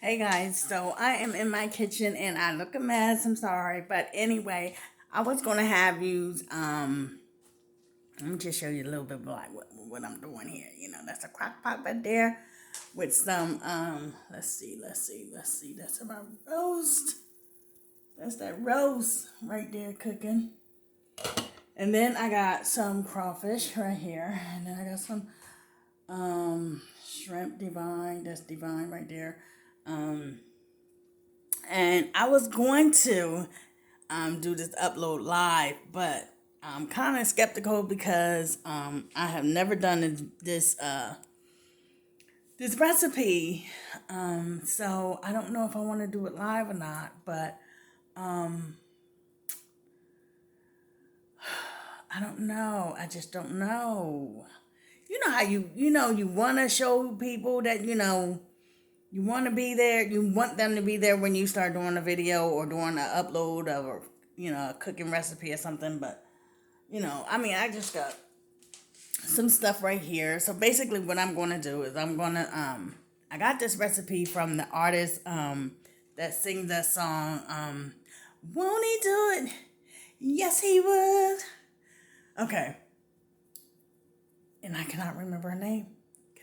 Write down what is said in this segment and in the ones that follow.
Hey guys, so I am in my kitchen and I look a mess. I'm sorry, but anyway, I was gonna have you let me just show you a little bit of like what I'm doing here. That's a crock pot right there with some let's see. That's about roast. That's that roast right there cooking. And then I got some crawfish right here, and then I got some shrimp divine. That's divine right there. Um, and I was going to do this upload live, but I'm kind of skeptical because I have never done this recipe, so I don't know if I want to do it live or not. But um, I don't know. I just don't know. You know how you want to show people that you want to be there. You want them to be there when you start doing a video or doing an upload of a cooking recipe or something. But I just got some stuff right here. So basically, what I'm going to do is I got this recipe from the artist that sings that song. Won't he do it? Yes, he would. Okay, and I cannot remember her name.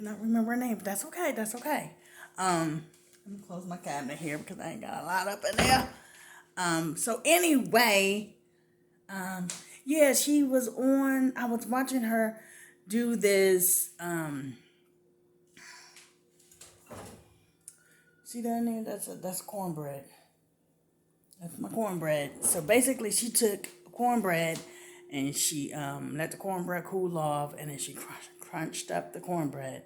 But that's okay. That's okay. Let me close my cabinet here because I ain't got a lot up in there. So anyway, yeah, she was on. I was watching her do this. See that in there? That's cornbread. That's my cornbread. So basically, she took cornbread and she let the cornbread cool off, and then she crunched up the cornbread.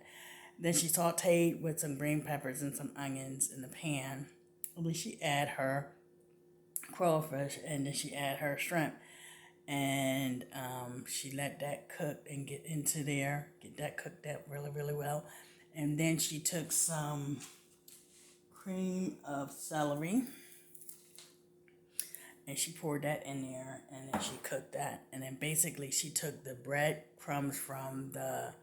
Then she sauteed with some green peppers and some onions in the pan. And then she add her crawfish, and then she add her shrimp, and she let that cook and get that cooked up really really well. And then she took some cream of celery and she poured that in there, and then she cooked that. And then basically she took the bread crumbs from the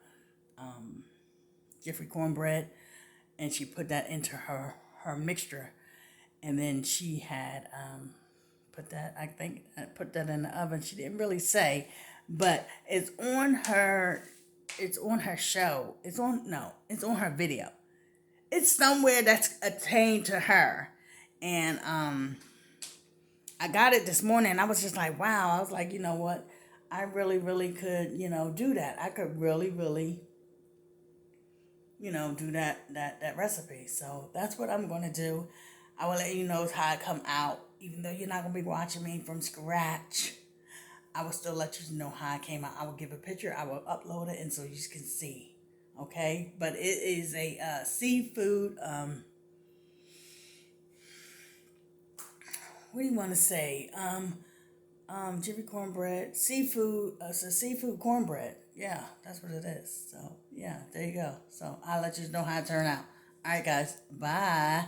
Jiffy cornbread, and she put that into her mixture. And then she had put that in the oven. She didn't really say, but it's on her show. It's on her video. It's somewhere that's attained to her. And I got it this morning. I was just like, wow. I was like, you know what? I really, really could, do that. I could really, really, do that recipe. So that's what I'm going to do. I will let you know how it come out. Even though you're not going to be watching me from scratch, I will still let you know how it came out. I will give a picture. I will upload it, and so you can see. Okay? But it is a seafood, what do you want to say? Jiffy cornbread, seafood. It's a seafood cornbread. Yeah, that's what it is. So yeah, there you go. So I'll let you know how it turned out. All right, guys. Bye.